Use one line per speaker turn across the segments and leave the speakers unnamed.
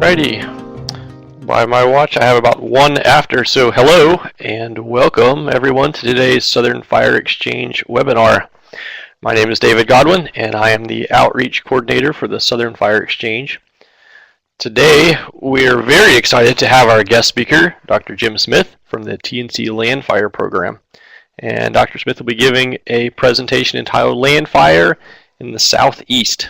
Alrighty, by my watch I have about 1 after, so hello and welcome everyone to today's Southern Fire Exchange webinar. My name is David Godwin and I am the Outreach Coordinator for the Southern Fire Exchange. Today we're very excited to have our guest speaker, Dr. Jim Smith from the TNC Landfire program. And Dr. Smith will be giving a presentation entitled Landfire in the Southeast.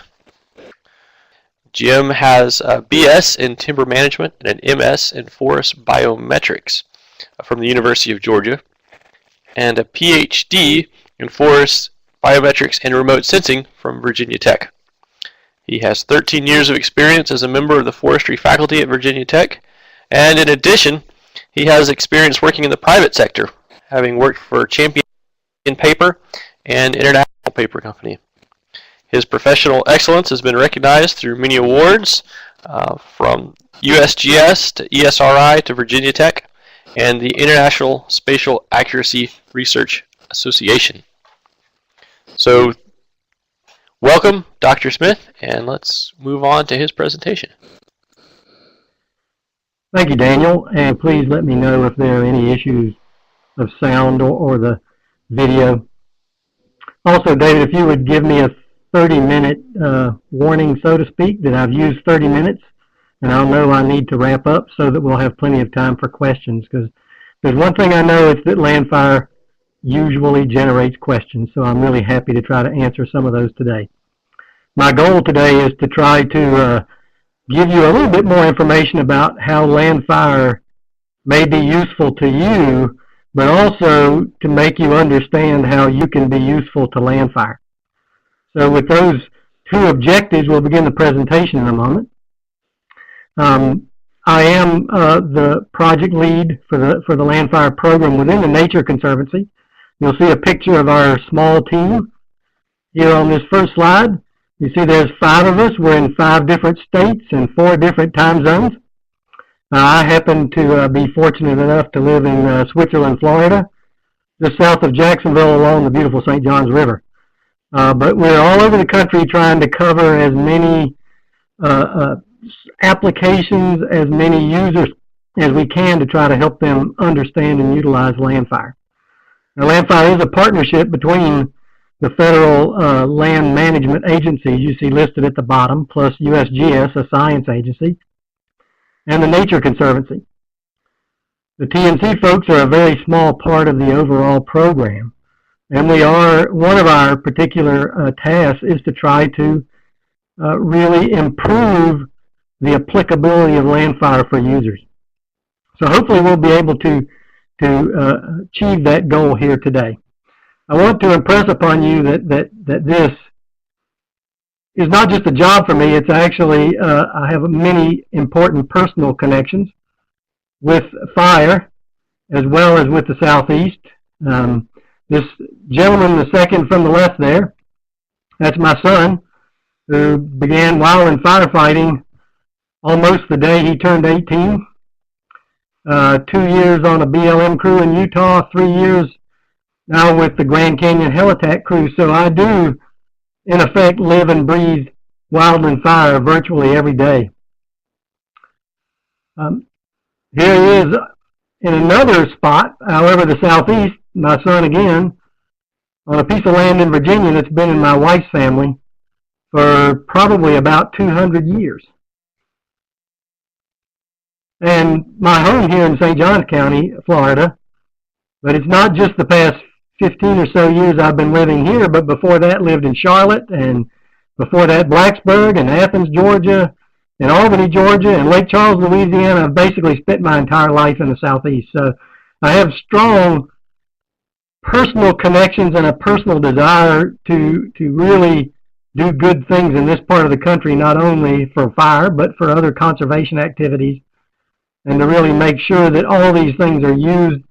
Jim has a BS in Timber Management and an MS in Forest Biometrics from the University of Georgia, and a PhD in Forest Biometrics and Remote Sensing from Virginia Tech. He has 13 years of experience as a member of the forestry faculty at Virginia Tech, and in addition, he has experience working in the private sector, having worked for Champion Paper and International Paper Company. His professional excellence has been recognized through many awards, from USGS to ESRI to Virginia Tech and the International Spatial Accuracy Research Association. So, welcome, Dr. Smith, and let's move on to his presentation.
Thank you, Daniel, and please let me know if there are any issues of sound or the video. Also, David, if you would give me a 30-minute warning, so to speak, that I've used 30 minutes, and I'll know I need to wrap up so that we'll have plenty of time for questions, because there's one thing I know, it's that Landfire usually generates questions, so I'm really happy to try to answer some of those today. My goal today is to try to give you a little bit more information about how Landfire may be useful to you, but also to make you understand how you can be useful to Landfire. So with those two objectives, we'll begin the presentation in a moment. I am the project lead for the Landfire program within the Nature Conservancy. You'll see a picture of our small team here on this first slide. You see there's 5 of us. We're in 5 different states and 4 different time zones. I happen to be fortunate enough to live in Switzerland, Florida, just south of Jacksonville along the beautiful St. Johns River. But we're all over the country trying to cover as many applications, as many users as we can to try to help them understand and utilize Landfire. Now, Landfire is a partnership between the federal land management agencies you see listed at the bottom, plus USGS, a science agency, and the Nature Conservancy. The TNC folks are a very small part of the overall program. And one of our particular tasks is to try to really improve the applicability of Landfire for users. So hopefully we'll be able to achieve that goal here today. I want to impress upon you that this is not just a job for me. It's actually, I have many important personal connections with fire as well as with the Southeast. This gentleman, the second from the left there, that's my son, who began wildland firefighting almost the day he turned 18. 2 years on a BLM crew in Utah, 3 years now with the Grand Canyon Hell Attack crew. So I do, in effect, live and breathe wildland fire virtually every day. Here he is in another spot, however, the Southeast, my son again, on a piece of land in Virginia that's been in my wife's family for probably about 200 years. And my home here in St. Johns County, Florida, but it's not just the past 15 or so years I've been living here, but before that lived in Charlotte, and before that Blacksburg and Athens, Georgia, and Albany, Georgia, and Lake Charles, Louisiana. I've basically spent my entire life in the Southeast. So I have strong personal connections and a personal desire to really do good things in this part of the country, not only for fire, but for other conservation activities, and to really make sure that all these things are used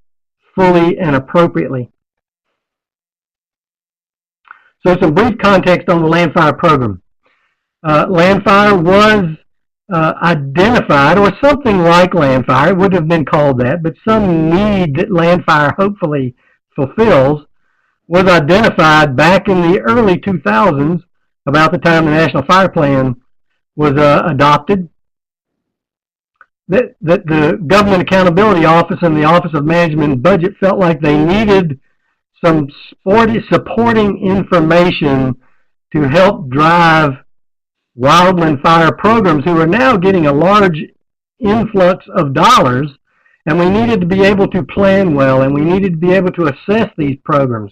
fully and appropriately. So some brief context on the Landfire program. Landfire was identified, or something like Landfire, it wouldn't have been called that, but some need that Landfire hopefully fulfills was identified back in the early 2000s, about the time the National Fire Plan was adopted. that the Government Accountability Office and the Office of Management and Budget felt like they needed some supporting information to help drive wildland fire programs who are now getting a large influx of dollars, and we needed to be able to plan well, and we needed to be able to assess these programs,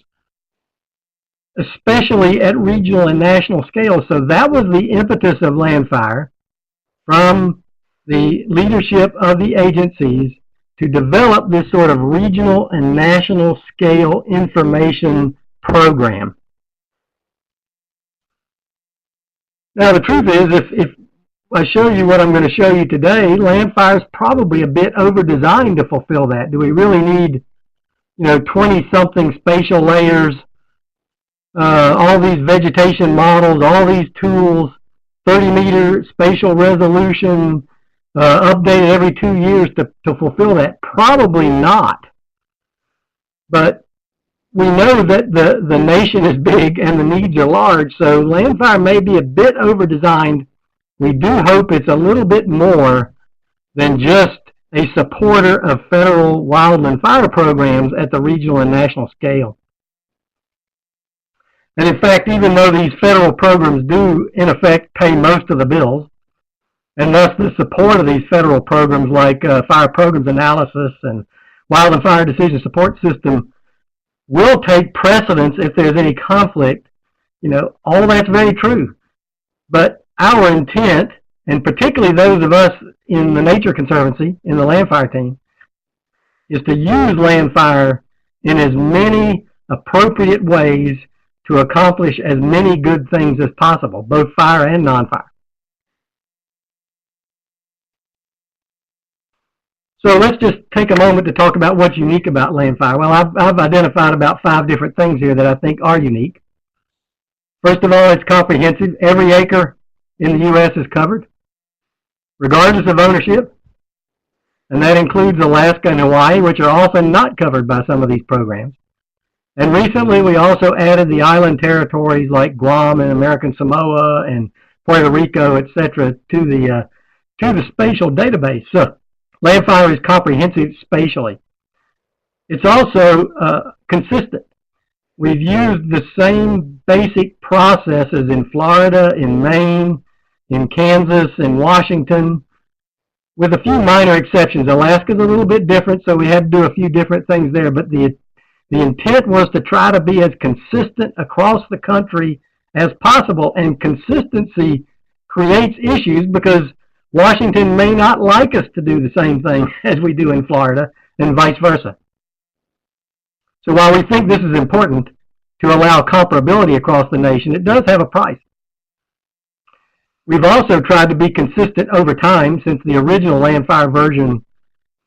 especially at regional and national scale. So that was the impetus of Landfire, from the leadership of the agencies, to develop this sort of regional and national scale information program. Now the truth is, if I show you what I'm going to show you today, Landfire is probably a bit over-designed to fulfill that. Do we really need, 20-something spatial layers, all these vegetation models, all these tools, 30-meter spatial resolution, updated every 2 years to fulfill that? Probably not. But we know that the nation is big and the needs are large, so Landfire may be a bit over-designed. We do hope it's a little bit more than just a supporter of federal wildland fire programs at the regional and national scale. And in fact, even though these federal programs do, in effect, pay most of the bills, and thus the support of these federal programs like Fire Programs Analysis and Wildland Fire Decision Support System will take precedence if there's any conflict, all that's very true. But our intent, and particularly those of us in the Nature Conservancy, in the Landfire team, is to use Landfire in as many appropriate ways to accomplish as many good things as possible, both fire and non-fire. So let's just take a moment to talk about what's unique about Landfire. Well, I've identified about 5 different things here that I think are unique. First of all, it's comprehensive. Every acre in the U.S. is covered, regardless of ownership, and that includes Alaska and Hawaii, which are often not covered by some of these programs. And recently, we also added the island territories like Guam and American Samoa and Puerto Rico, etc., to the spatial database. So Landfire is comprehensive spatially. It's also consistent. We've used the same basic processes in Florida, in Maine, in Kansas, in Washington, with a few minor exceptions. Alaska's a little bit different, so we had to do a few different things there, but the intent was to try to be as consistent across the country as possible, and consistency creates issues because Washington may not like us to do the same thing as we do in Florida, and vice versa. So while we think this is important to allow comparability across the nation, it does have a price. We've also tried to be consistent over time since the original Landfire version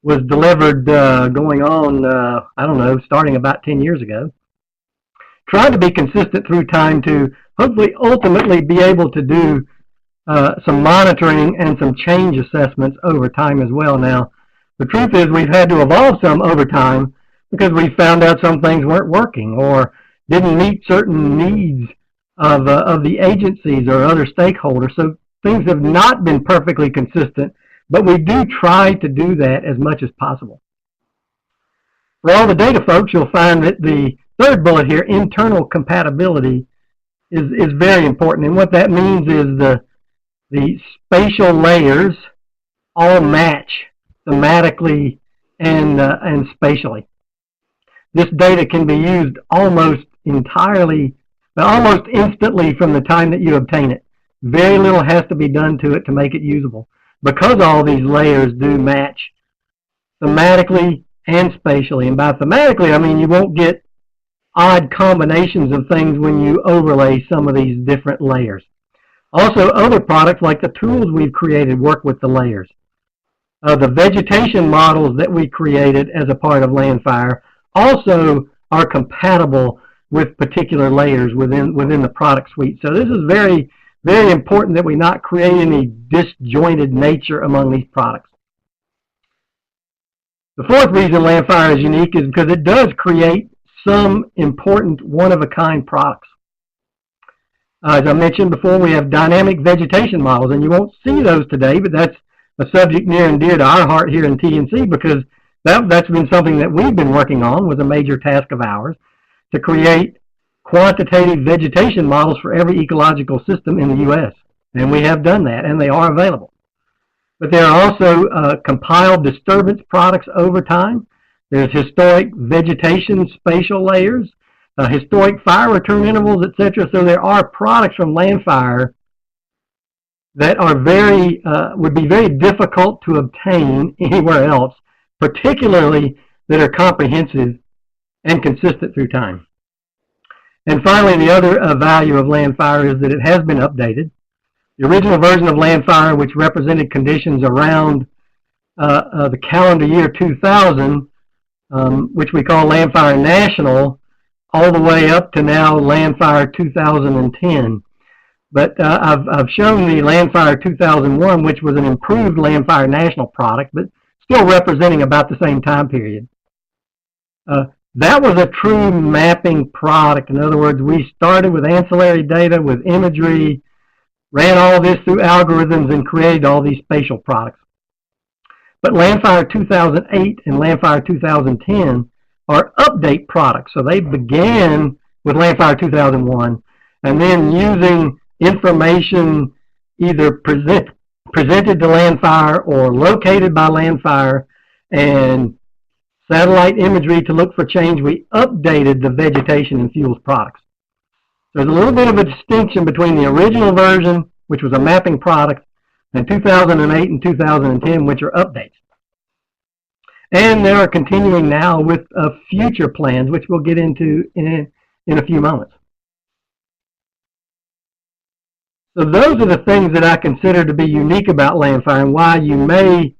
was delivered going on, starting about 10 years ago. Tried to be consistent through time to hopefully ultimately be able to do some monitoring and some change assessments over time as well. Now, the truth is we've had to evolve some over time because we found out some things weren't working or didn't meet certain needs of the agencies or other stakeholders. So things have not been perfectly consistent, but we do try to do that as much as possible. For all the data folks, you'll find that the third bullet here, internal compatibility, is very important. And what that means is the spatial layers all match thematically and spatially. This data can be used almost instantly from the time that you obtain it. Very little has to be done to it to make it usable, because all these layers do match thematically and spatially. And by thematically, I mean you won't get odd combinations of things when you overlay some of these different layers. Also, other products like the tools we've created work with the layers. The vegetation models that we created as a part of Landfire also are compatible with particular layers within the product suite. So this is very, very important that we not create any disjointed nature among these products. The fourth reason Landfire is unique is because it does create some important one-of-a-kind products. As I mentioned before, we have dynamic vegetation models, and you won't see those today, but that's a subject near and dear to our heart here in TNC, because that's been something that we've been working on, was a major task of ours, to create quantitative vegetation models for every ecological system in the U.S. And we have done that, and they are available. But there are also compiled disturbance products over time. There's historic vegetation spatial layers, historic fire return intervals, etc. So there are products from Landfire that are would be very difficult to obtain anywhere else, particularly that are comprehensive and consistent through time. And finally, the other value of Landfire is that it has been updated. The original version of Landfire, which represented conditions around the calendar year 2000, which we call Landfire National, all the way up to now Landfire 2010. But I've shown the Landfire 2001, which was an improved Landfire National product, but still representing about the same time period. That was a true mapping product. In other words, we started with ancillary data, with imagery, ran all this through algorithms, and created all these spatial products. But Landfire 2008 and Landfire 2010 are update products. So they began with Landfire 2001, and then using information either presented to Landfire or located by Landfire and satellite imagery to look for change, we updated the vegetation and fuels products. There's a little bit of a distinction between the original version, which was a mapping product, and 2008 and 2010, which are updates. And they are continuing now with future plans, which we'll get into in a few moments. So those are the things that I consider to be unique about Landfire, and why you may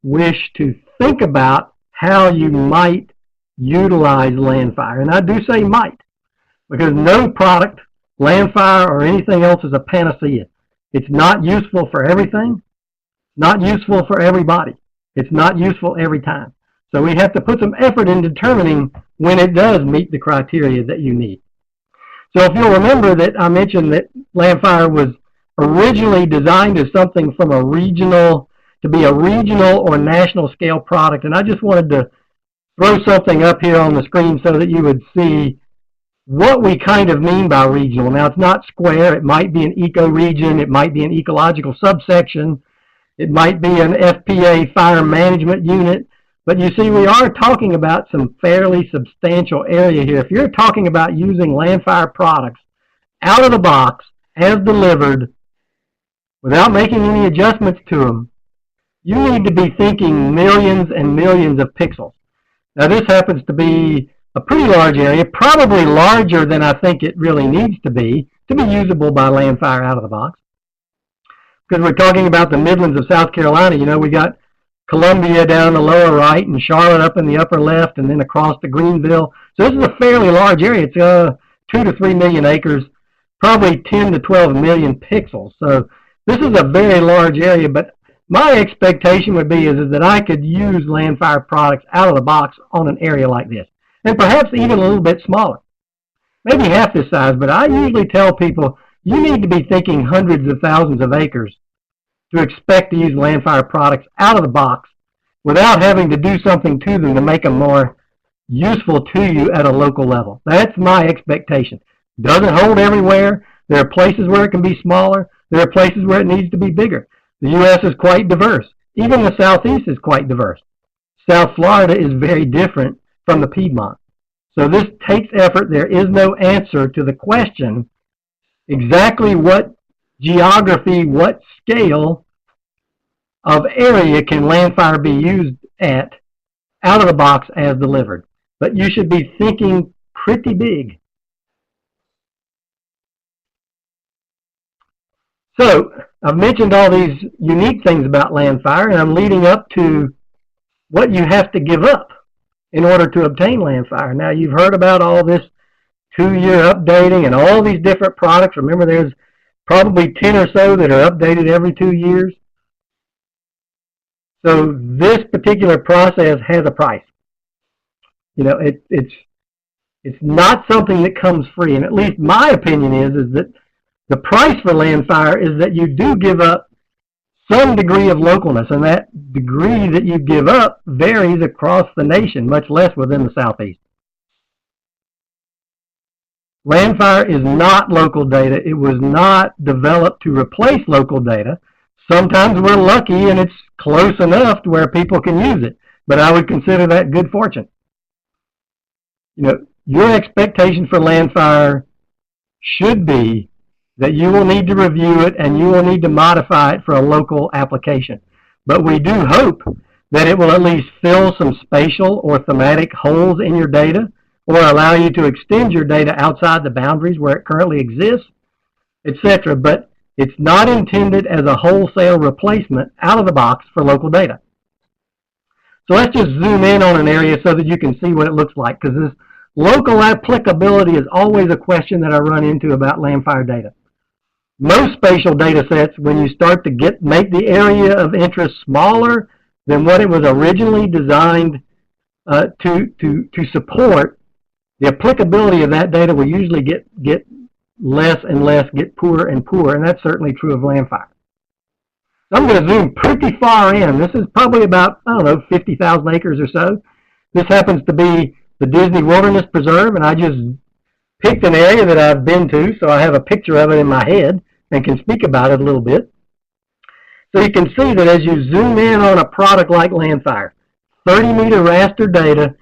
wish to think about how you might utilize Landfire. And I do say might, because no product, Landfire or anything else, is a panacea. It's not useful for everything, not useful for everybody. It's not useful every time. So we have to put some effort in determining when it does meet the criteria that you need. So if you'll remember that I mentioned that Landfire was originally designed as something from to be a regional or national scale product, and I just wanted to throw something up here on the screen so that you would see what we kind of mean by regional. Now, it's not square. It might be an ecoregion. It might be an ecological subsection. It might be an FPA fire management unit. But you see, we are talking about some fairly substantial area here. If you're talking about using Landfire products out of the box, as delivered, without making any adjustments to them, you need to be thinking millions and millions of pixels. Now, this happens to be a pretty large area, probably larger than I think it really needs to be usable by Landfire out of the box. Because we're talking about the Midlands of South Carolina. You know, we got Columbia down in the lower right and Charlotte up in the upper left, and then across to Greenville. So this is a fairly large area. It's 2 to 3 million acres, probably 10 to 12 million pixels. So this is a very large area, but my expectation would be is that I could use Landfire products out of the box on an area like this, and perhaps even a little bit smaller, maybe half this size. But I usually tell people you need to be thinking hundreds of thousands of acres to expect to use Landfire products out of the box without having to do something to them to make them more useful to you at a local level. That's my expectation. Doesn't hold everywhere. There are places where it can be smaller. There are places where it needs to be bigger. The U.S. is quite diverse. Even the Southeast is quite diverse. South Florida is very different from the Piedmont. So this takes effort. There is no answer to the question exactly what geography, what scale of area can Landfire be used at out of the box as delivered. But you should be thinking pretty big. So I've mentioned all these unique things about Landfire, and I'm leading up to what you have to give up in order to obtain Landfire. Now, you've heard about all this 2-year updating and all these different products. Remember, there's probably 10 or so that are updated every 2 years. So this particular process has a price. You know, it's not something that comes free, and at least my opinion is that the price for Landfire is that you do give up some degree of localness, and that degree that you give up varies across the nation, much less within the Southeast. Landfire is not local data. It was not developed to replace local data. Sometimes we're lucky and it's close enough to where people can use it, but I would consider that good fortune. You know, your expectation for Landfire should be that you will need to review it and you will need to modify it for a local application. But we do hope that it will at least fill some spatial or thematic holes in your data, or allow you to extend your data outside the boundaries where it currently exists, etc. But it's not intended as a wholesale replacement out of the box for local data. So let's just zoom in on an area so that you can see what it looks like, because this local applicability is always a question that I run into about Landfire data. Most spatial data sets, when you start to make the area of interest smaller than what it was originally designed to support, the applicability of that data will usually get less and less, get poorer and poorer, and that's certainly true of Landfire. So I'm going to zoom pretty far in. This is probably about, I don't know, 50,000 acres or so. This happens to be the Disney Wilderness Preserve, and I just picked an area that I've been to, so I have a picture of it in my head and can speak about it a little bit. So you can see that as you zoom in on a product like Landfire, 30-meter raster data,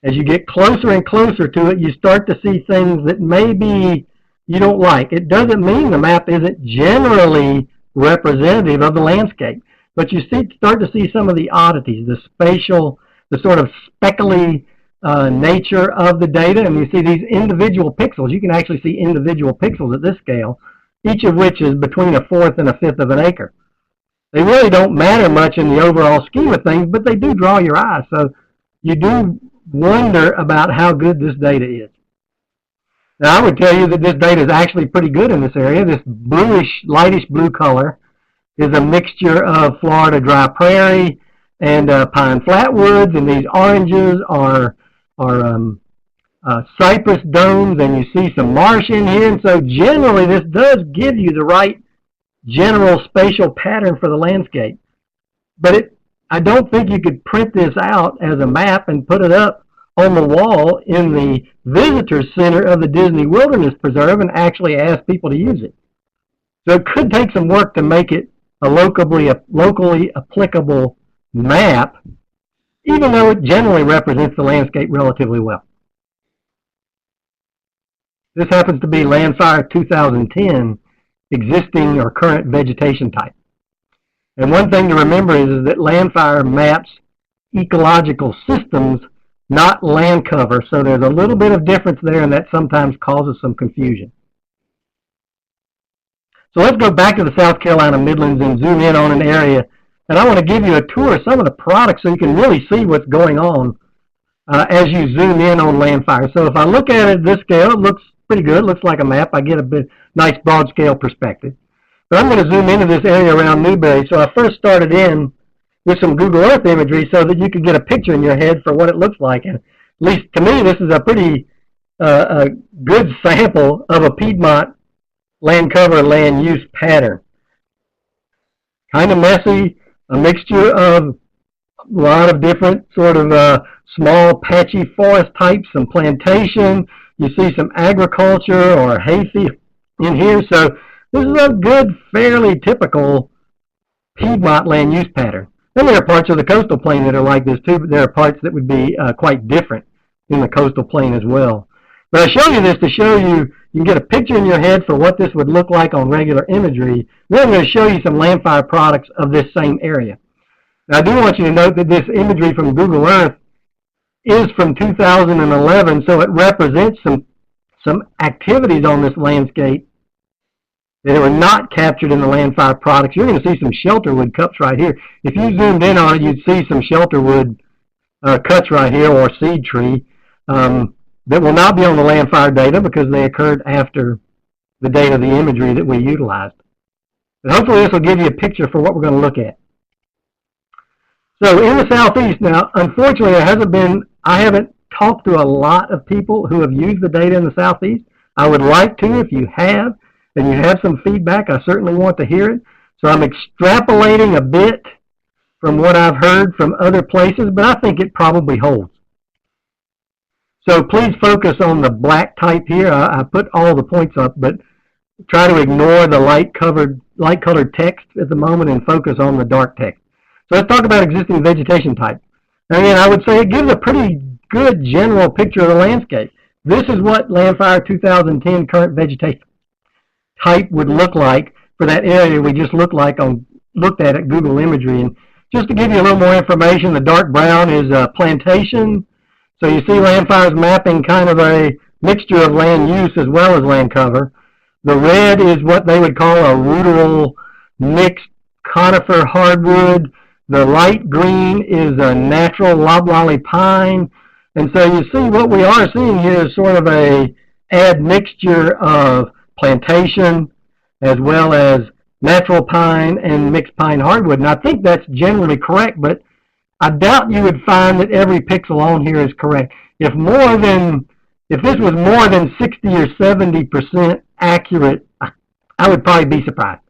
as you get closer and closer to it, you start to see things that maybe you don't like. It doesn't mean the map isn't generally representative of the landscape, but you start to see some of the oddities, the spatial, the sort of speckly nature of the data, and you see these individual pixels. You can actually see individual pixels at this scale, each of which is between a fourth and a fifth of an acre. They really don't matter much in the overall scheme of things, but they do draw your eye, so you do wonder about how good this data is. Now, I would tell you that this data is actually pretty good in this area. This bluish, lightish blue color is a mixture of Florida dry prairie and pine flatwoods, and these oranges are cypress domes, and you see some marsh in here, and so generally this does give you the right general spatial pattern for the landscape. But I don't think you could print this out as a map and put it up on the wall in the visitor center of the Disney Wilderness Preserve and actually ask people to use it. So it could take some work to make it a locally applicable map, even though it generally represents the landscape relatively well. This happens to be Landfire 2010 existing or current vegetation type. And one thing to remember is that Landfire maps ecological systems, not land cover, so there's a little bit of difference there, and that sometimes causes some confusion. So let's go back to the South Carolina Midlands and zoom in on an area, and I want to give you a tour of some of the products so you can really see what's going on as you zoom in on Landfire. So if I look at it at this scale, it looks pretty good. It looks like a map. I get a nice broad scale perspective. But I'm going to zoom into this area around Newberry. So I first started in with some Google Earth imagery so that you could get a picture in your head for what it looks like. And at least to me, this is a pretty a good sample of a Piedmont land cover land use pattern. Kind of messy, a mixture of a lot of different sort of small patchy forest types, some plantation. You see some agriculture or hayfield in here. So this is a good, fairly typical Piedmont land use pattern. Then there are parts of the coastal plain that are like this too, but there are parts that would be quite different in the coastal plain as well. But I show you this to show you can get a picture in your head for what this would look like on regular imagery. Then I'm going to show you some Landfire products of this same area. Now I do want you to note that this imagery from Google Earth is from 2011, so it represents some activities on this landscape that were not captured in the Landfire products. You're going to see some shelterwood cups right here. If you zoomed in on it, you'd see some shelterwood cuts right here, or seed tree, that will not be on the Landfire data because they occurred after the date of the imagery that we utilized. But hopefully this will give you a picture for what we're going to look at. So in the Southeast now, unfortunately I haven't talked to a lot of people who have used the data in the Southeast. I would like to. If you have, and you have some feedback, I certainly want to hear it. So I'm extrapolating a bit from what I've heard from other places, but I think it probably holds. So please focus on the black type here. I put all the points up, but try to ignore the light-colored text at the moment and focus on the dark text. So let's talk about existing vegetation type. Again, I would say it gives a pretty good general picture of the landscape. This is what Landfire 2010 current vegetation type would look like for that area we just looked at Google Imagery. And just to give you a little more information, the dark brown is plantation. So you see Landfire's mapping kind of a mixture of land use as well as land cover. The red is what they would call a ruderal mixed conifer hardwood. The light green is a natural loblolly pine. And so you see what we are seeing here is sort of a admixture of plantation as well as natural pine and mixed pine hardwood. And I think that's generally correct, but I doubt you would find that every pixel on here is correct. If this was more than 60 or 70% accurate, I would probably be surprised.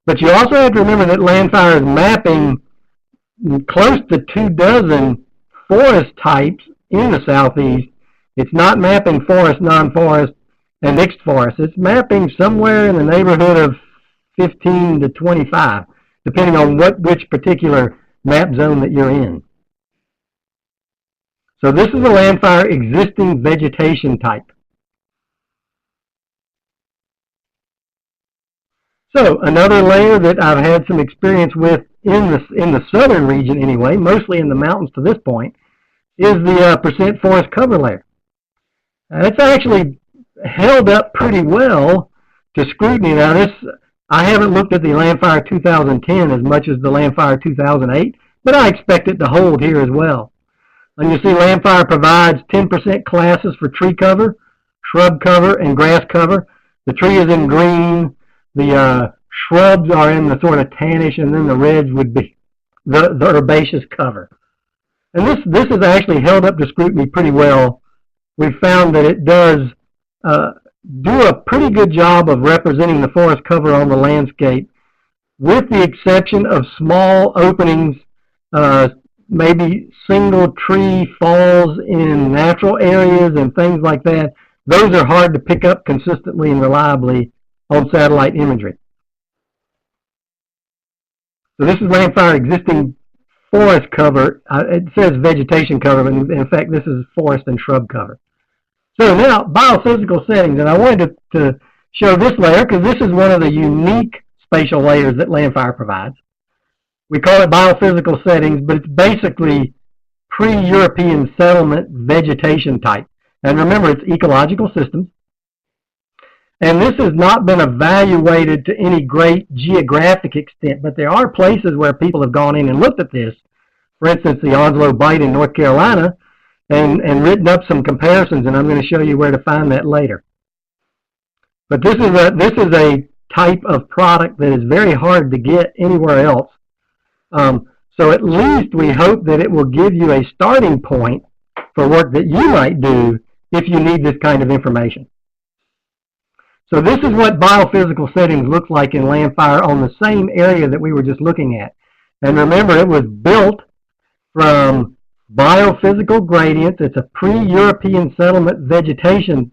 But you also have to remember that Landfire is mapping close to 24 forest types in the southeast. It's not mapping forest, non-forest, and mixed forest. It's mapping somewhere in the neighborhood of 15 to 25, depending on which particular map zone that you're in. So this is a Landfire existing vegetation type. So another layer that I've had some experience with in the southern region anyway, mostly in the mountains to this point, is the percent forest cover layer. It's actually held up pretty well to scrutiny. Now I haven't looked at the Landfire 2010 as much as the Landfire 2008, but I expect it to hold here as well. And you see Landfire provides 10% classes for tree cover, shrub cover, and grass cover. The tree is in green. The shrubs are in the sort of tannish, and then the reds would be the herbaceous cover. And this is actually held up to scrutiny pretty well. We've found that it does do a pretty good job of representing the forest cover on the landscape, with the exception of small openings, maybe single tree falls in natural areas and things like that. Those are hard to pick up consistently and reliably on satellite imagery. So this is Landfire existing forest cover. It says vegetation cover, but in fact this is forest and shrub cover. So now biophysical settings, and I wanted to show this layer because this is one of the unique spatial layers that Landfire provides. We call it biophysical settings, but it's basically pre-European settlement vegetation type. And remember, it's ecological systems. And this has not been evaluated to any great geographic extent, but there are places where people have gone in and looked at this. For instance, the Onslow Bight in North Carolina, and written up some comparisons, and I'm going to show you where to find that later. But this is a type of product that is very hard to get anywhere else. So at least we hope that it will give you a starting point for work that you might do if you need this kind of information. So this is what biophysical settings looks like in Landfire on the same area that we were just looking at. And remember, it was built from biophysical gradients. It's a pre-European settlement vegetation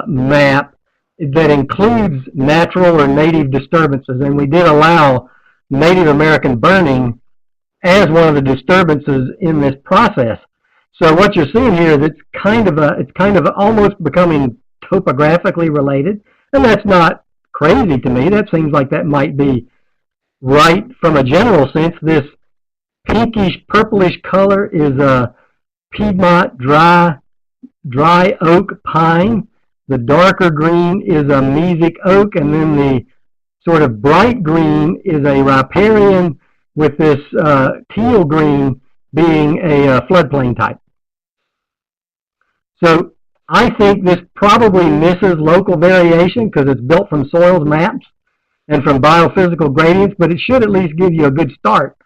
map that includes natural or native disturbances. And we did allow Native American burning as one of the disturbances in this process. So what you're seeing here is it's kind of almost becoming topographically related, and that's not crazy to me. That seems like that might be right from a general sense. This pinkish purplish color is a Piedmont dry oak pine. The darker green is a mesic oak, and then the sort of bright green is a riparian, with this teal green being a floodplain type. So I think this probably misses local variation because it's built from soils maps and from biophysical gradients, but it should at least give you a good start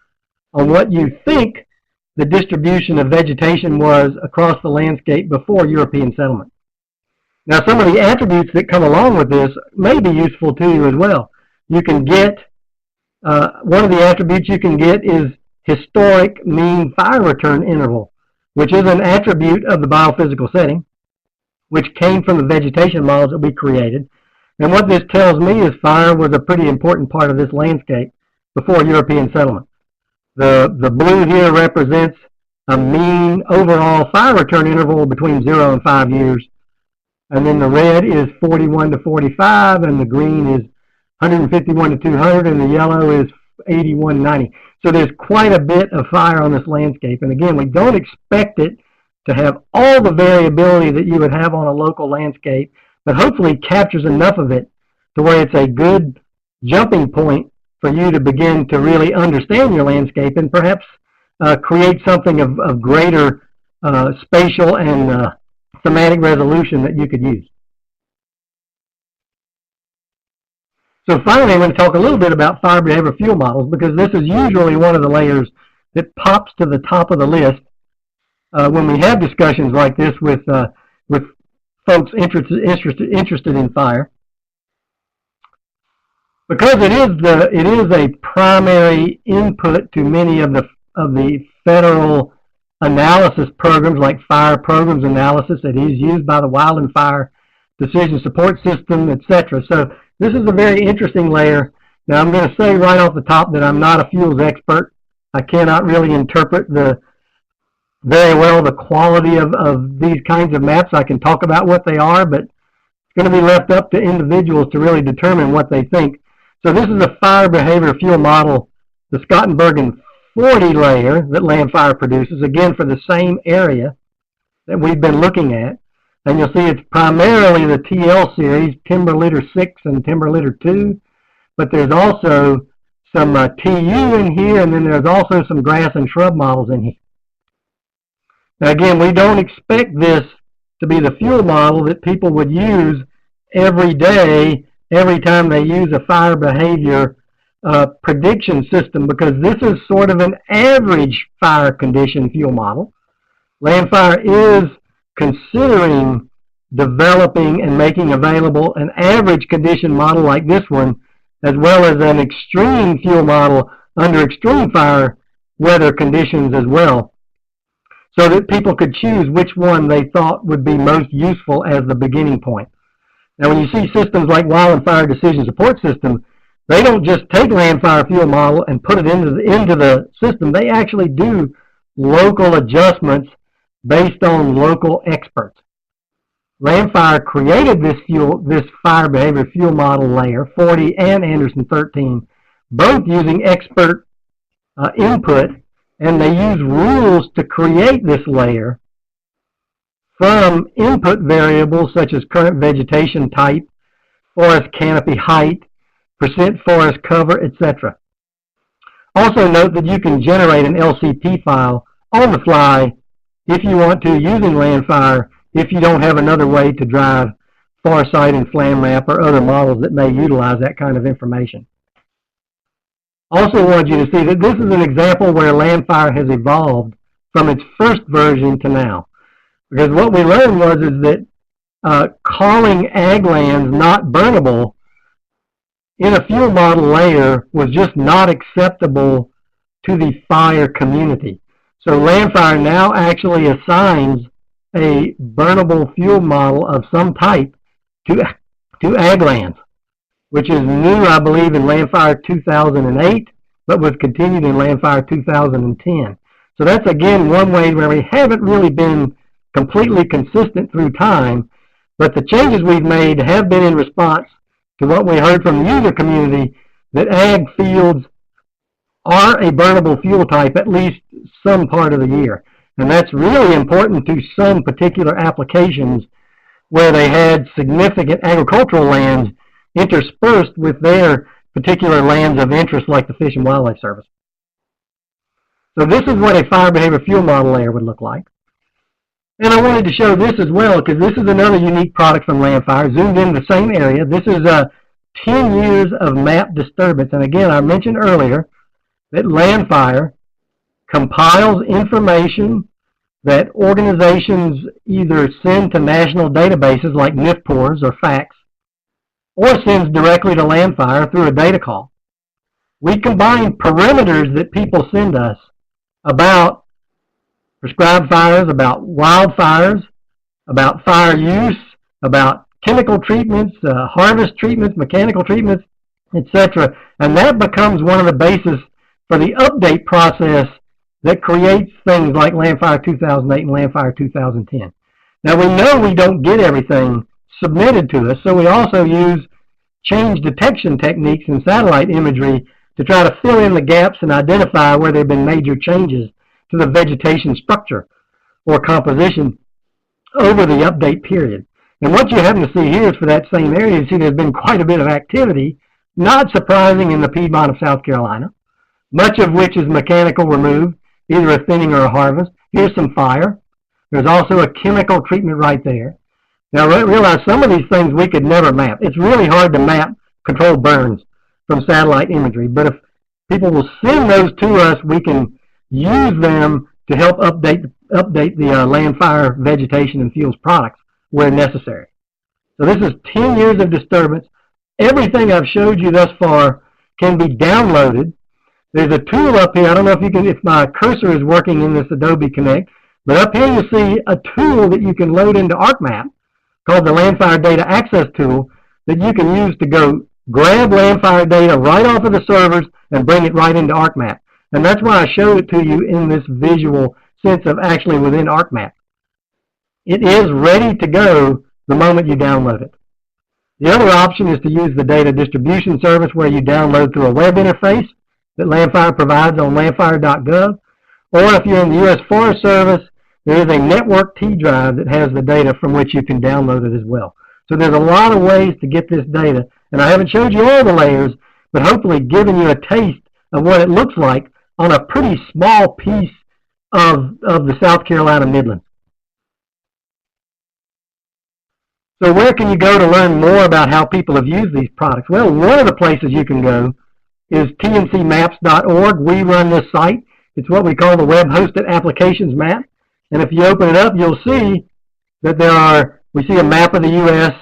on what you think the distribution of vegetation was across the landscape before European settlement. Now, some of the attributes that come along with this may be useful to you as well. you can get, one of the attributes you can get is historic mean fire return interval, which is an attribute of the biophysical setting, which came from the vegetation models that we created. And what this tells me is fire was a pretty important part of this landscape before European settlement. The blue here represents a mean overall fire return interval between 0 and 5 years. And then the red is 41 to 45, and the green is 151 to 200, and the yellow is 81 to 90. So there's quite a bit of fire on this landscape. And again, we don't expect it to have all the variability that you would have on a local landscape, but hopefully captures enough of it to where it's a good jumping point for you to begin to really understand your landscape and perhaps create something of greater spatial and thematic resolution that you could use. So finally, I'm going to talk a little bit about fire behavior fuel models, because this is usually one of the layers that pops to the top of the list when we have discussions like this with folks interested in fire, because it is a primary input to many of the federal analysis programs, like fire programs analysis. It is used by the Wild and Fire Decision Support System, etc. So this is a very interesting layer. Now, I'm going to say right off the top that I'm not a fuels expert. I cannot really interpret very well the quality of these kinds of maps. I can talk about what they are, but it's going to be left up to individuals to really determine what they think. So this is a fire behavior fuel model, the Scottenbergen 40 layer that Landfire produces, again for the same area that we've been looking at. And you'll see it's primarily the TL series, Timber Litter 6 and Timber Litter 2, but there's also some TU in here, and then there's also some grass and shrub models in here. Now again, we don't expect this to be the fuel model that people would use every day, every time they use a fire behavior prediction system, because this is sort of an average fire condition fuel model. Landfire is considering developing and making available an average condition model like this one, as well as an extreme fuel model under extreme fire weather conditions as well, so that people could choose which one they thought would be most useful as the beginning point. Now, when you see systems like Wild and Fire Decision Support System, they don't just take Landfire fuel model and put it into the system. They actually do local adjustments based on local experts. Landfire created this fire behavior fuel model layer, 40 and Anderson 13, both using expert input, and they use rules to create this layer from input variables such as current vegetation type, forest canopy height, percent forest cover, etc. Also note that you can generate an LCP file on the fly if you want to, using Landfire, if you don't have another way to drive Farsight and FlamMap or other models that may utilize that kind of information. Also want you to see that this is an example where Landfire has evolved from its first version to now. Because what we learned was that calling ag lands not burnable in a fuel model layer was just not acceptable to the fire community. So Landfire now actually assigns a burnable fuel model of some type to ag lands, which is new, I believe, in Landfire 2008, but was continued in Landfire 2010. So that's, again, one way where we haven't really been completely consistent through time, but the changes we've made have been in response to what we heard from the user community, that ag fields are a burnable fuel type at least some part of the year. And that's really important to some particular applications where they had significant agricultural lands interspersed with their particular lands of interest, like the Fish and Wildlife Service. So this is what a fire behavior fuel model layer would look like. And I wanted to show this as well, because this is another unique product from Landfire, zoomed in the same area. This is 10 years of map disturbance. And again, I mentioned earlier that Landfire compiles information that organizations either send to national databases like NIFPORs or FACTS, or sends directly to Landfire through a data call. We combine perimeters that people send us about prescribed fires, about wildfires, about fire use, about chemical treatments, harvest treatments, mechanical treatments, etc. And that becomes one of the bases for the update process that creates things like Landfire 2008 and Landfire 2010. Now we know we don't get everything submitted to us, so we also use change detection techniques and satellite imagery to try to fill in the gaps and identify where there have been major changes to the vegetation structure or composition over the update period. And what you happen to see here is for that same area, you see there's been quite a bit of activity, not surprising in the Piedmont of South Carolina, much of which is mechanical remove, either a thinning or a harvest. Here's some fire. There's also a chemical treatment right there. Now realize some of these things we could never map. It's really hard to map controlled burns from satellite imagery, but if people will send those to us, we can use them to help update the Landfire vegetation and fuels products where necessary. So this is 10 years of disturbance. Everything I've showed you thus far can be downloaded. There's a tool up here. I don't know if my cursor is working in this Adobe Connect, but up here you see a tool that you can load into ArcMap called the Landfire Data Access Tool that you can use to go grab Landfire data right off of the servers and bring it right into ArcMap. And that's why I showed it to you in this visual sense of actually within ArcMap. It is ready to go the moment you download it. The other option is to use the data distribution service where you download through a web interface that Landfire provides on landfire.gov. Or if you're in the U.S. Forest Service, there is a network T drive that has the data from which you can download it as well. So there's a lot of ways to get this data. And I haven't showed you all the layers, but hopefully given you a taste of what it looks like on a pretty small piece of the South Carolina Midlands. So where can you go to learn more about how people have used these products? Well, one of the places you can go is tncmaps.org. We run this site. It's what we call the web-hosted applications map. And if you open it up, you'll see that we see a map of the U.S.,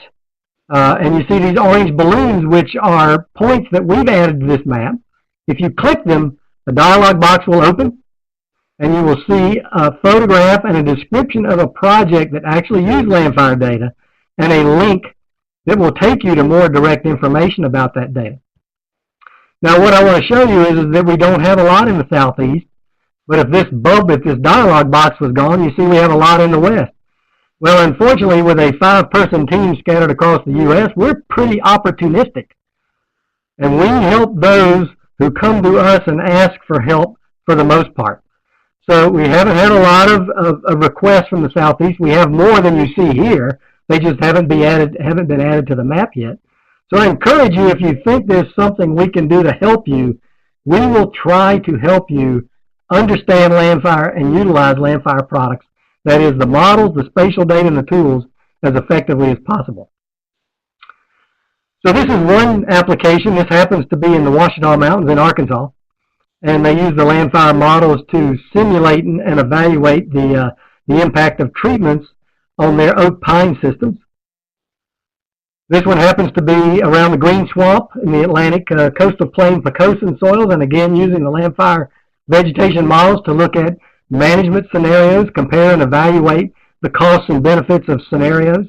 and you see these orange balloons, which are points that we've added to this map. If you click them, a dialog box will open, and you will see a photograph and a description of a project that actually used Landfire data, and a link that will take you to more direct information about that data. Now, what I want to show you is that we don't have a lot in the southeast, but if this dialog box was gone, you see we have a lot in the west. Well, unfortunately, with a 5-person team scattered across the U.S., we're pretty opportunistic. And we help those who come to us and ask for help for the most part. So we haven't had a lot of requests from the southeast. We have more than you see here. They just haven't been added to the map yet. So I encourage you, if you think there's something we can do to help you, we will try to help you understand Landfire and utilize Landfire products. That is, the models, the spatial data, and the tools as effectively as possible. So this is one application. This happens to be in the Ouachita Mountains in Arkansas. And they use the Landfire models to simulate and evaluate the impact of treatments on their oak pine systems. This one happens to be around the Green Swamp in the Atlantic coastal plain Pocosin soils, and again using the Landfire vegetation models to look at management scenarios, compare and evaluate the costs and benefits of scenarios.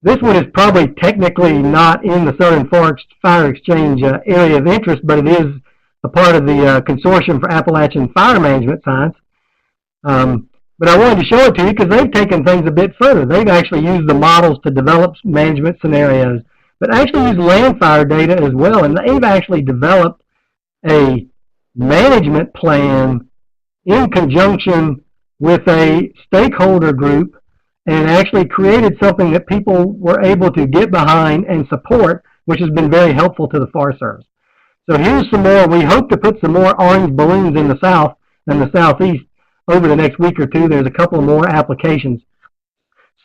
This one is probably technically not in the Southern Forest Fire Exchange area of interest, but it is a part of the Consortium for Appalachian Fire Management Science. But I wanted to show it to you because they've taken things a bit further. They've actually used the models to develop management scenarios, but actually used Landfire data as well, and they've actually developed a management plan in conjunction with a stakeholder group and actually created something that people were able to get behind and support, which has been very helpful to the Forest Service. So here's some more. We hope to put some more orange balloons in the south and the southeast over the next week or two. There's a couple more applications,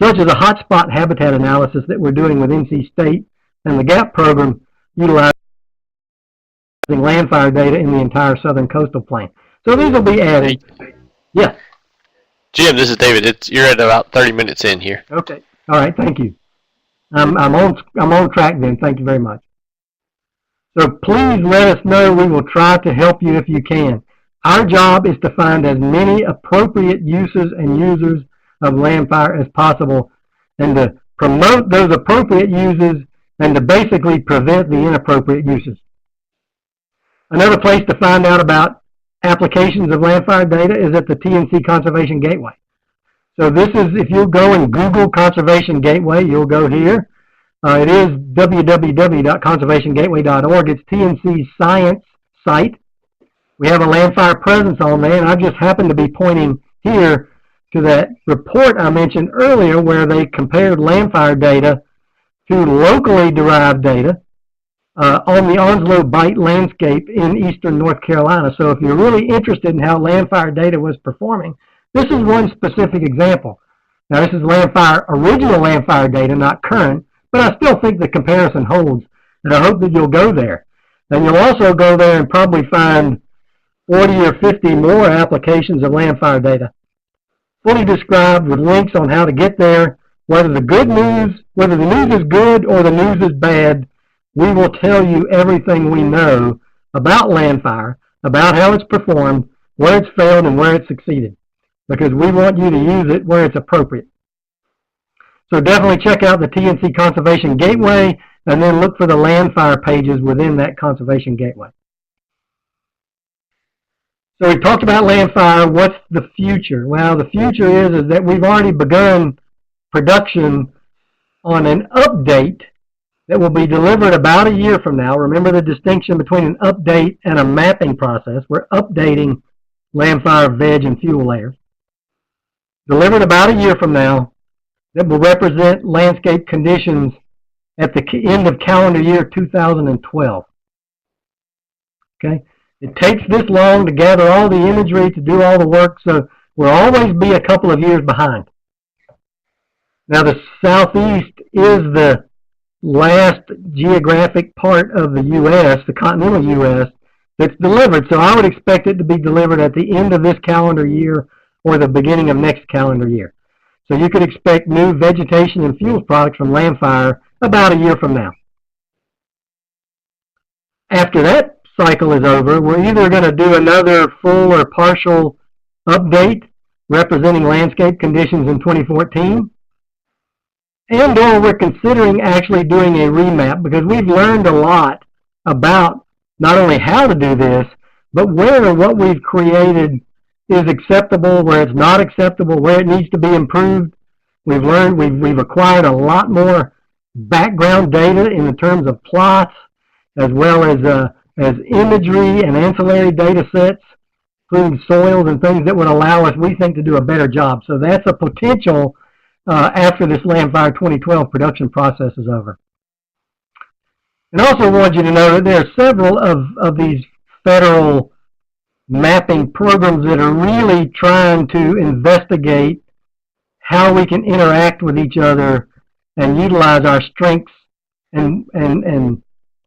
such as a hotspot habitat analysis that we're doing with NC State and the GAP program utilizing Landfire data in the entire southern coastal plain. So these will be added. Yeah.
Jim, this is David. You're at about 30 minutes in here.
Okay. All right. Thank you. I'm on track then. Thank you very much. So please let us know. We will try to help you if you can. Our job is to find as many appropriate uses and users of Landfire as possible, and to promote those appropriate uses and to basically prevent the inappropriate uses. Another place to find out about applications of Landfire data is at the TNC Conservation Gateway. So this is, if you go and Google Conservation Gateway, you'll go here. It is www.conservationgateway.org. It's TNC's science site. We have a Landfire presence on there, and I just happen to be pointing here to that report I mentioned earlier where they compared Landfire data to locally derived data on the Onslow Bight landscape in eastern North Carolina. So if you're really interested in how Landfire data was performing, this is one specific example. Now this is original Landfire data, not current, but I still think the comparison holds, and I hope that you'll go there. And you'll also go there and probably find 40 or 50 more applications of Landfire data, fully described with links on how to get there, whether the news is good or the news is bad. We will tell you everything we know about Landfire, about how it's performed, where it's failed, and where it's succeeded, because we want you to use it where it's appropriate. So definitely check out the TNC Conservation Gateway, and then look for the Landfire pages within that Conservation Gateway. So we talked about Landfire. What's the future? Well, the future is that we've already begun production on an update that will be delivered about a year from now. Remember the distinction between an update and a mapping process. We're updating Landfire veg and fuel layers. Delivered about a year from now, that will represent landscape conditions at the end of calendar year 2012. Okay? It takes this long to gather all the imagery, to do all the work, so we'll always be a couple of years behind. Now the southeast is the last geographic part of the U.S., the continental U.S., that's delivered, so I would expect it to be delivered at the end of this calendar year or the beginning of next calendar year. So you could expect new vegetation and fuels products from Landfire about a year from now. After that cycle is over, we're either going to do another full or partial update representing landscape conditions in 2014, and or we're considering actually doing a remap, because we've learned a lot about not only how to do this, but where what we've created is acceptable, where it's not acceptable, where it needs to be improved. We've learned, we've acquired a lot more background data in terms of plots, as well as imagery and ancillary data sets, including soils and things that would allow us, we think, to do a better job. So that's a potential after this Landfire 2012 production process is over. And also want you to know that there are several of these federal mapping programs that are really trying to investigate how we can interact with each other and utilize our strengths and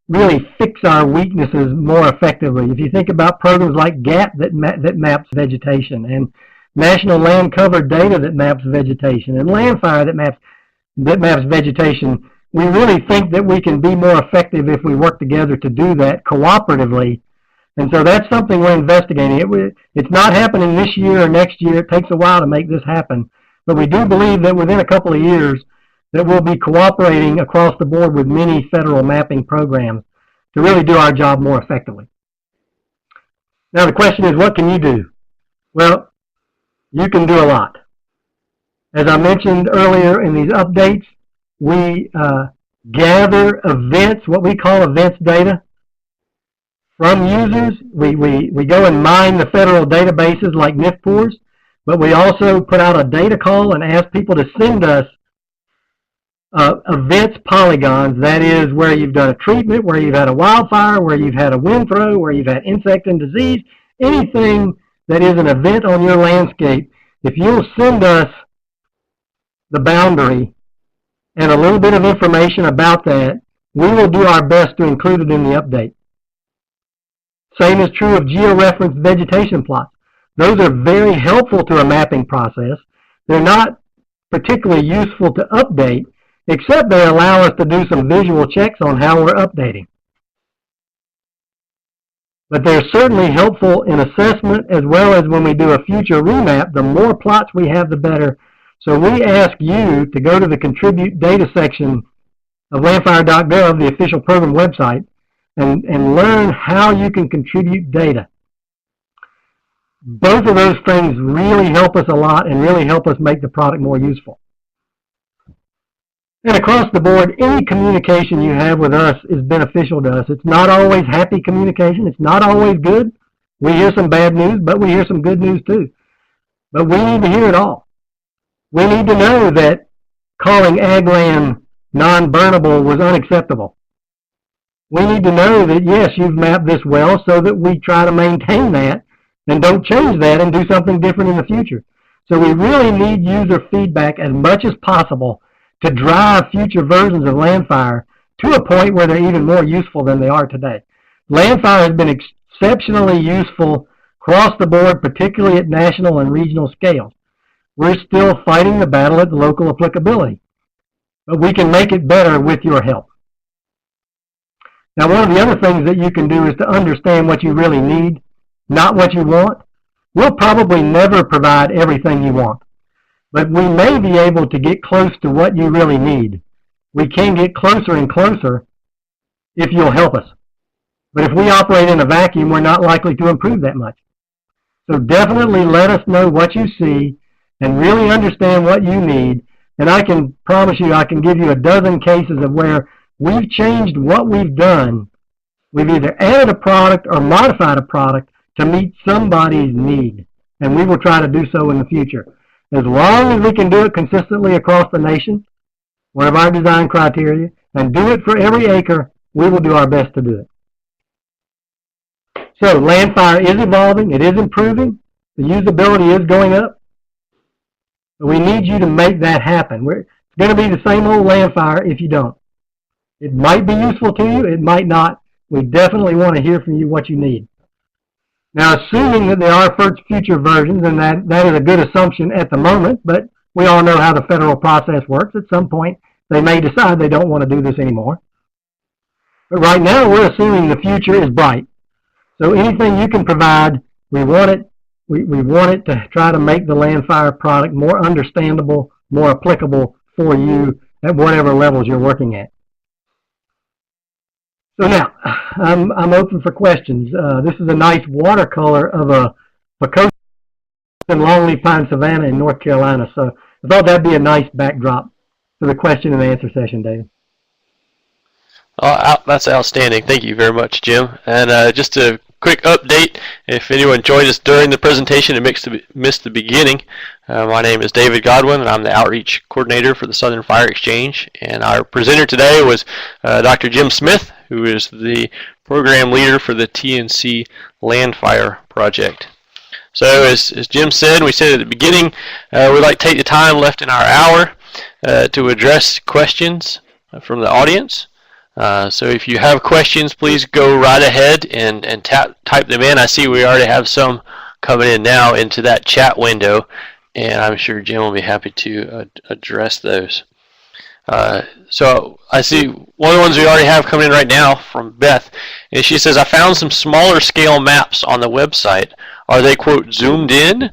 really fix our weaknesses more effectively. If you think about programs like GAP that maps vegetation, and National Land Cover Data that maps vegetation, and Landfire that maps vegetation, we really think that we can be more effective if we work together to do that cooperatively. And so that's something we're investigating. It's not happening this year or next year. It takes a while to make this happen. But we do believe that within a couple of years that we'll be cooperating across the board with many federal mapping programs to really do our job more effectively. Now the question is, what can you do? Well, you can do a lot. As I mentioned earlier in these updates, we gather events, what we call events data, from users. We go and mine the federal databases like NIFPORs, but we also put out a data call and ask people to send us events polygons. That is where you've done a treatment, where you've had a wildfire, where you've had a wind throw, where you've had insect and disease, anything that is an event on your landscape. If you'll send us the boundary and a little bit of information about that, we will do our best to include it in the update. Same is true of georeferenced vegetation plots. Those are very helpful to a mapping process. They're not particularly useful to update. except they allow us to do some visual checks on how we're updating. But they're certainly helpful in assessment as well as when we do a future remap. The more plots we have, the better. So we ask you to go to the Contribute Data section of landfire.gov, the official program website, and learn how you can contribute data. Both of those things really help us a lot and really help us make the product more useful. And across the board, any communication you have with us is beneficial to us. It's not always happy communication. It's not always good. We hear some bad news, but we hear some good news too. But we need to hear it all. We need to know that calling ag land non-burnable was unacceptable. We need to know that, yes, you've mapped this well so that we try to maintain that and don't change that and do something different in the future. So we really need user feedback as much as possible to drive future versions of Landfire to a point where they're even more useful than they are today. Landfire has been exceptionally useful across the board, particularly at national and regional scales. We're still fighting the battle at the local applicability, but we can make it better with your help. Now, one of the other things that you can do is to understand what you really need, not what you want. We'll probably never provide everything you want, but we may be able to get close to what you really need. We can get closer and closer if you'll help us. But if we operate in a vacuum, we're not likely to improve that much. So definitely let us know what you see and really understand what you need. And I can promise you, I can give you a dozen cases of where we've changed what we've done. We've either added a product or modified a product to meet somebody's need. And we will try to do so in the future. As long as we can do it consistently across the nation, one of our design criteria, and do it for every acre, we will do our best to do it. So Landfire is evolving, it is improving, the usability is going up, but we need you to make that happen. It's going to be the same old Landfire if you don't. It might be useful to you, it might not. We definitely want to hear from you what you need. Now, assuming that there are future versions, and that is a good assumption at the moment, but we all know how the federal process works. At some point, they may decide they don't want to do this anymore. But right now, we're assuming the future is bright. So anything you can provide, we want it. We want it to try to make the Landfire product more understandable, more applicable for you at whatever levels you're working at. So now, I'm open for questions. This is a nice watercolor of a Vegetation longleaf pine savanna in North Carolina. So I thought that'd be a nice backdrop for the question and answer session, David.
That's outstanding. Thank you very much, Jim. And just a quick update, if anyone joined us during the presentation and missed the beginning, my name is David Godwin, and I'm the Outreach Coordinator for the Southern Fire Exchange. And our presenter today was Dr. Jim Smith, who is the Program Leader for the TNC Landfire Project. So as Jim said, we said at the beginning, we'd like to take the time left in our hour to address questions from the audience. So if you have questions, please go right ahead and type them in. I see we already have some coming in now into that chat window, and I'm sure Jim will be happy to address those. So I see one of the ones we already have coming in right now from Beth, and she says, I found some smaller scale maps on the website. Are they, quote, zoomed in?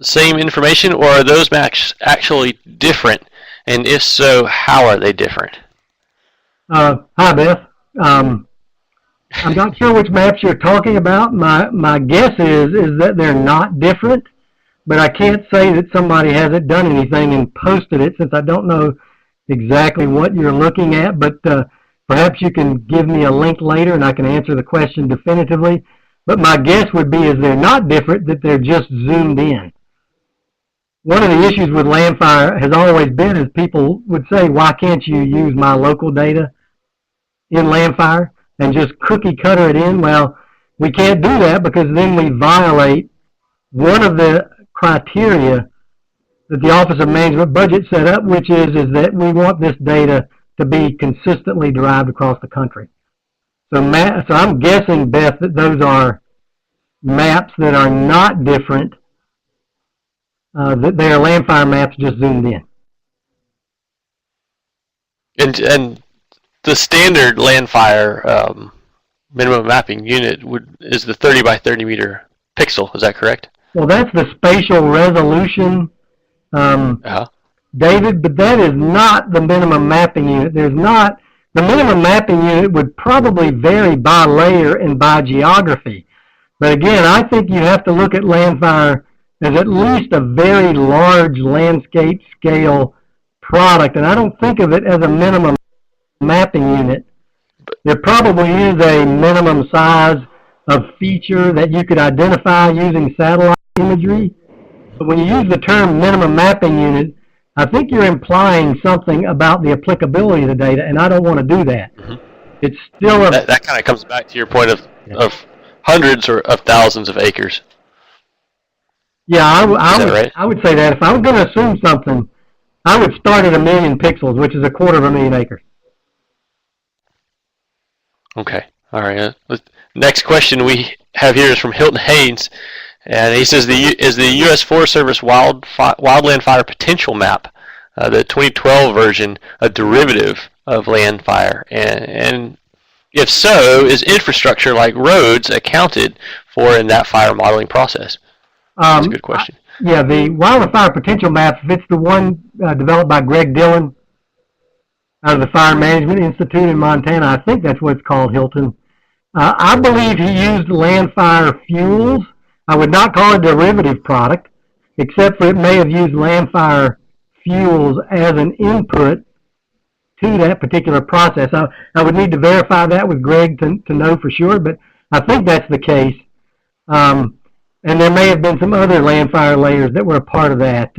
Same information, or are those maps actually different? And if so, how are they different?
Hi, Beth. I'm not sure which maps you're talking about. My guess is that they're not different, but I can't say that somebody hasn't done anything and posted it since I don't know exactly what you're looking at, but perhaps you can give me a link later and I can answer the question definitively. But my guess would be is they're not different, that they're just zoomed in. One of the issues with Landfire has always been is people would say, why can't you use my local data in Landfire and just cookie cutter it in? Well, we can't do that because then we violate one of the criteria that the Office of Management Budget set up, which is that we want this data to be consistently derived across the country. So I'm guessing, Beth, that those are maps that are not different, that they are Landfire maps just zoomed in.
And the standard Landfire minimum mapping unit is the 30 by 30 meter pixel. Is that correct?
Well, that's the spatial resolution, David, but that is not the minimum mapping unit. The minimum mapping unit would probably vary by layer and by geography. But again, I think you have to look at Landfire as at least a very large landscape scale product, and I don't think of it as a minimum mapping unit. There probably is a minimum size of feature that you could identify using satellite imagery. But when you use the term minimum mapping unit, I think you're implying something about the applicability of the data, and I don't want to do that. Mm-hmm. It's still
that kind of comes back to your point of hundreds or of thousands of acres.
Yeah, I would say that. If I was going to assume something, I would start at 1 million pixels, which is 250,000 acres.
Okay. All right. Next question we have here is from Hilton Haynes, and he says, is the U.S. Forest Service Wildland Fire Potential Map, the 2012 version, a derivative of Landfire? And if so, is infrastructure like roads accounted for in that fire modeling process? That's a good question.
Yeah, the Wildland Fire Potential Map, if it's the one developed by Greg Dillon out of the Fire Management Institute in Montana, I think that's what it's called, Hilton. I believe he used Landfire fuels. I would not call it a derivative product, except for it may have used Landfire fuels as an input to that particular process. I would need to verify that with Greg to know for sure, but I think that's the case. And there may have been some other Landfire layers that were a part of that.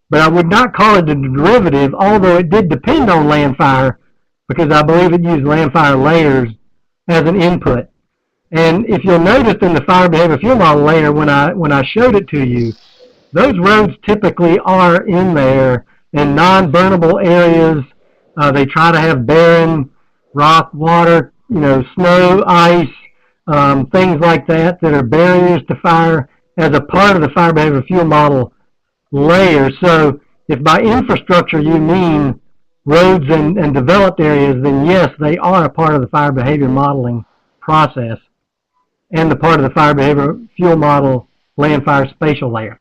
But I would not call it a derivative, although it did depend on Landfire, because I believe it used Landfire layers as an input. And if you'll notice in the fire behavior fuel model layer, when I showed it to you, those roads typically are in there in non-burnable areas. They try to have barren rock, water, snow, ice, things like that are barriers to fire as a part of the fire behavior fuel model layer. So if by infrastructure you mean roads and developed areas, then yes, they are a part of the fire behavior modeling process and the part of the fire behavior fuel model Landfire spatial layer.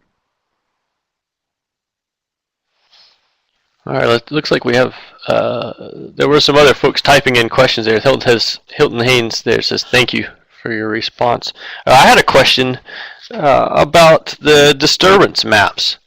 All right, it looks like we have, there were some other folks typing in questions there. Hilton Haynes there says, thank you for your response. I had a question about the disturbance maps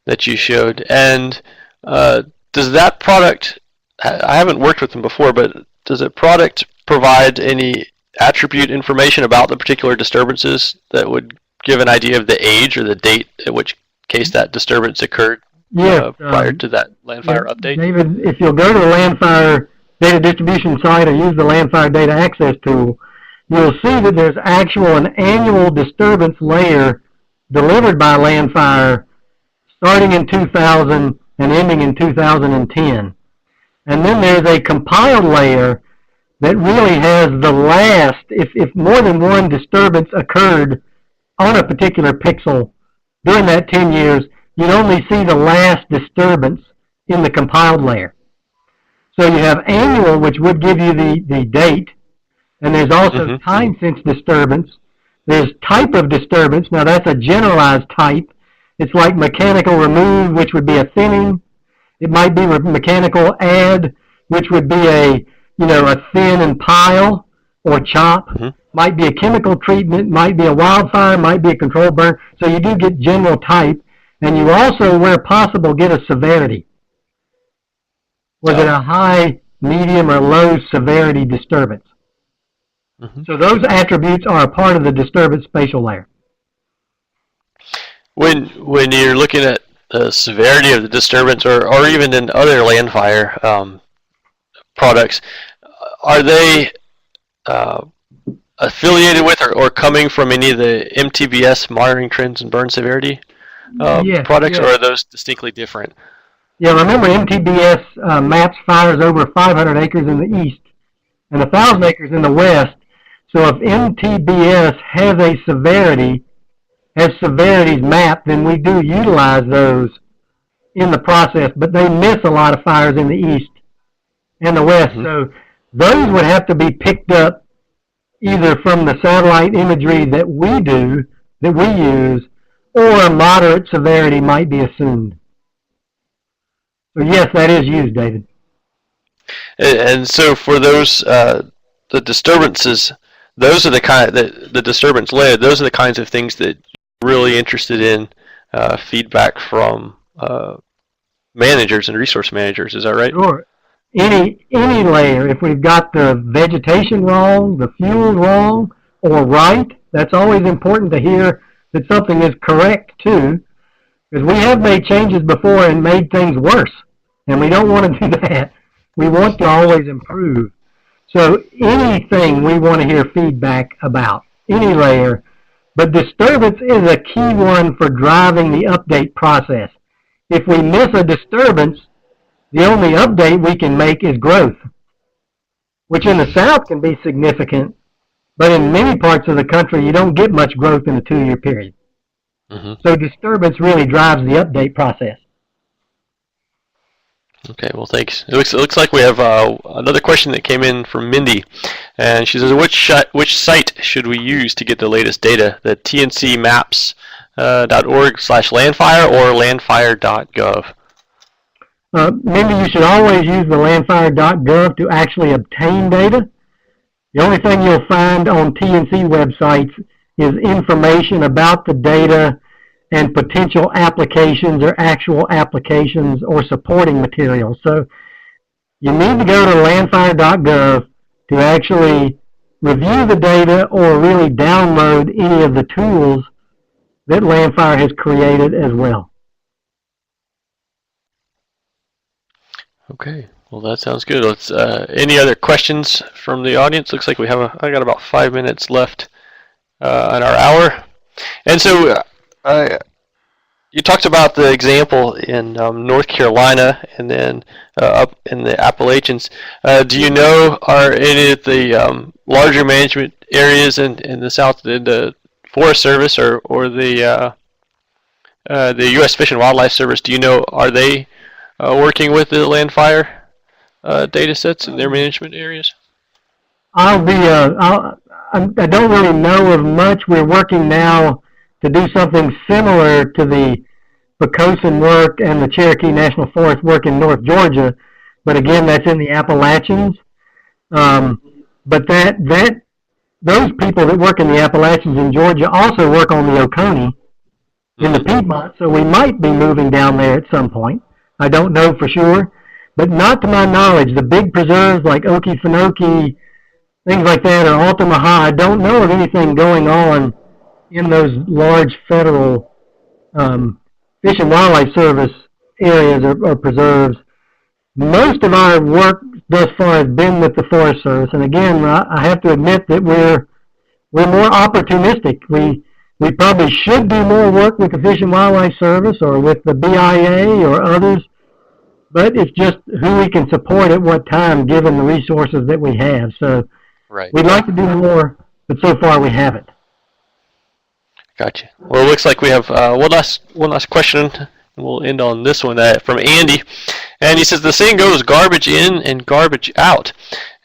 that you showed, and does that product, I haven't worked with them before, but does the product provide any attribute information about the particular disturbances that would give an idea of the age or the date at which case that disturbance occurred prior to that Landfire update?
David, if you'll go to the Landfire data distribution site or use the Landfire data access tool, you'll see that there's an annual disturbance layer delivered by Landfire starting in 2000 and ending in 2010. And then there's a compiled layer that really has the last, if more than one disturbance occurred on a particular pixel during that 10 years, you'd only see the last disturbance in the compiled layer. So you have annual, which would give you the date, and there's also time since disturbance. There's type of disturbance. Now that's a generalized type. It's like mechanical remove, which would be a thinning. It might be mechanical add, which would be a thin and pile or chop. Might be a chemical treatment, might be a wildfire, might be a controlled burn. So you do get general type, and you also, where possible, get a severity. Was it a high, medium, or low severity disturbance? So those attributes are a part of the disturbance spatial layer.
When you're looking at the severity of the disturbance, or even in other Landfire products, are they affiliated with or coming from any of the MTBS monitoring trends and burn severity products, or are those distinctly different?
Yeah, remember MTBS maps fires over 500 acres in the east and 1,000 acres in the west. So if MTBS has a severity, has severities mapped, then we do utilize those in the process, but they miss a lot of fires in the east and the west. So those would have to be picked up either from the satellite imagery that we use, or a moderate severity might be assumed. So yes, that is used, David.
And so for those, the disturbances, those are the disturbance layer, those are the kinds of things that you're really interested in, feedback from managers and resource managers, is that right?
Sure. Any layer, if we've got the vegetation wrong, the fuel wrong, or right, that's always important to hear that something is correct too, because we have made changes before and made things worse, and we don't want to do that. We want to always improve. So anything we want to hear feedback about, any layer, but disturbance is a key one for driving the update process. If we miss a disturbance, the only update we can make is growth, which in the south can be significant, but in many parts of the country you don't get much growth in a 2-year period. So disturbance really drives the update process.
Okay, well, thanks. It looks like we have another question that came in from Mindy, and she says, which site should we use to get the latest data? The tncmaps.org/landfire or landfire.gov?
Mindy, you should always use the landfire.gov to actually obtain data. The only thing you'll find on TNC websites is information about the data and potential applications or actual applications or supporting materials. So you need to go to landfire.gov to actually review the data or really download any of the tools that Landfire has created as well.
Okay, well, that sounds good. Let's. Any other questions from the audience? Looks like we have I got about 5 minutes left in our hour. And so you talked about the example in North Carolina and then up in the Appalachians. Do you know, are any of the larger management areas in the South, the Forest Service or the U.S. Fish and Wildlife Service, do you know, are they working with the Landfire data sets in their management areas?
I don't really know of much. We're working now to do something similar to the Pocosin work and the Cherokee National Forest work in North Georgia, but again, that's in the Appalachians. But those people that work in the Appalachians in Georgia also work on the Oconee in the Piedmont, so we might be moving down there at some point. I don't know for sure, but not to my knowledge. The big preserves like Okefenokee, things like that, or Altamaha, I don't know of anything going on in those large federal Fish and Wildlife Service areas or preserves. Most of our work thus far has been with the Forest Service, and again, I have to admit that we're more opportunistic. We probably should do more work with the Fish and Wildlife Service or with the BIA or others, but it's just who we can support at what time given the resources that we have. So we'd like to do more, but so far we haven't.
Gotcha. Well, it looks like we have one last question. We'll end on this one from Andy. And he says, the saying goes, garbage in and garbage out.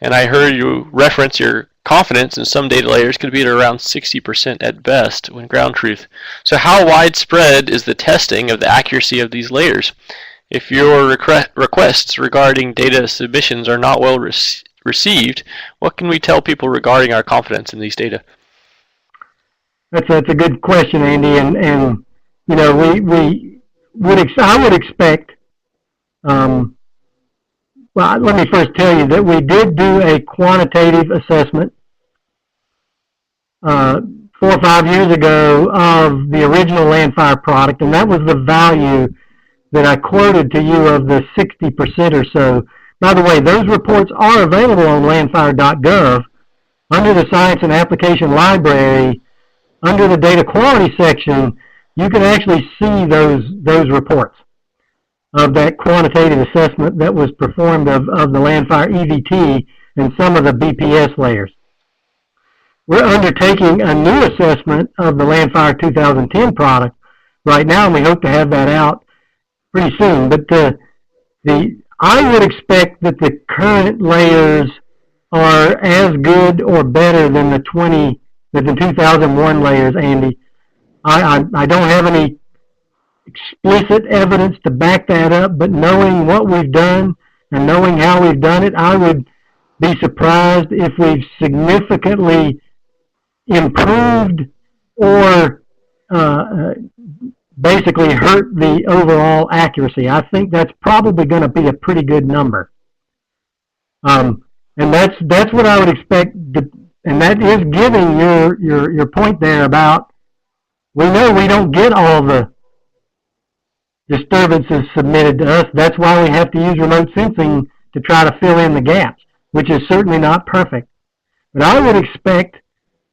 And I heard you reference your confidence in some data layers could be at around 60% at best when ground truth. So how widespread is the testing of the accuracy of these layers? If your requests regarding data submissions are not well received, what can we tell people regarding our confidence in these data?
That's a good question, Andy, and you know, I would expect. Well, let me first tell you that we did do a quantitative assessment 4 or 5 years ago of the original Landfire product, and that was the value that I quoted to you of the 60% or so. By the way, those reports are available on landfire.gov under the Science and Application Library. Under the data quality section, you can actually see those reports of that quantitative assessment that was performed of the Landfire EVT and some of the BPS layers. We're undertaking a new assessment of the Landfire 2010 product right now, and we hope to have that out pretty soon. But I would expect that the current layers are as good or better than the 2001 layers, Andy. I don't have any explicit evidence to back that up, but knowing what we've done and knowing how we've done it, I would be surprised if we've significantly improved or basically hurt the overall accuracy. I think that's probably going to be a pretty good number. And that's what I would expect, and that is giving your point there about, we know we don't get all the disturbances submitted to us. That's why we have to use remote sensing to try to fill in the gaps, which is certainly not perfect. But I would expect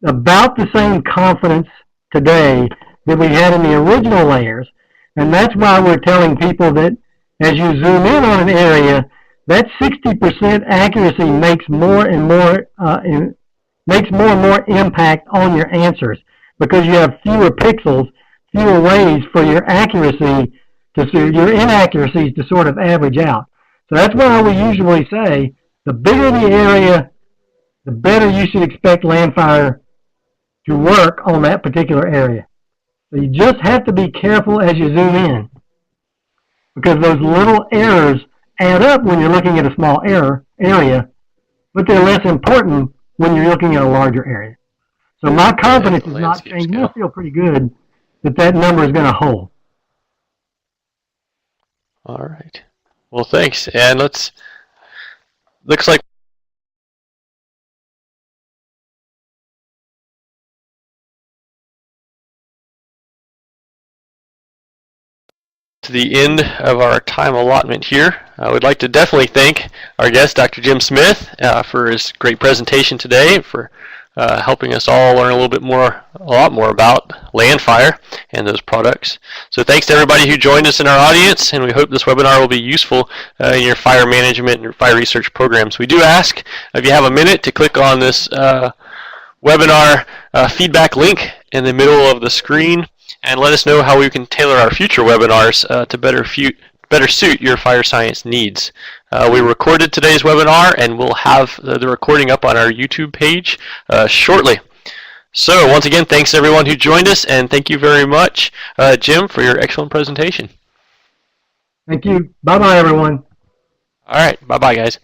about the same confidence today that we had in the original layers, and that's why we're telling people that as you zoom in on an area, that 60% accuracy makes more and more impact on your answers, because you have fewer pixels, fewer ways for your accuracy your inaccuracies to sort of average out. So that's why we usually say the bigger the area, the better you should expect Landfire to work on that particular area. So you just have to be careful as you zoom in, because those little errors add up when you're looking at a small area, but they're less important when you're looking at a larger area. So my confidence is not changing. I feel pretty good that number is going to hold.
All right. Well, thanks. And looks like to the end of our time allotment here. I would like to definitely thank our guest, Dr. Jim Smith, for his great presentation today, for helping us all learn a lot more about Landfire and those products. So thanks to everybody who joined us in our audience, and we hope this webinar will be useful in your fire management and your fire research programs. We do ask if you have a minute to click on this webinar feedback link in the middle of the screen and let us know how we can tailor our future webinars to better suit your fire science needs. We recorded today's webinar, and we'll have the recording up on our YouTube page shortly. So once again, thanks everyone who joined us, and thank you very much, Jim, for your excellent presentation.
Thank you. Bye-bye, everyone.
All right. Bye-bye, guys.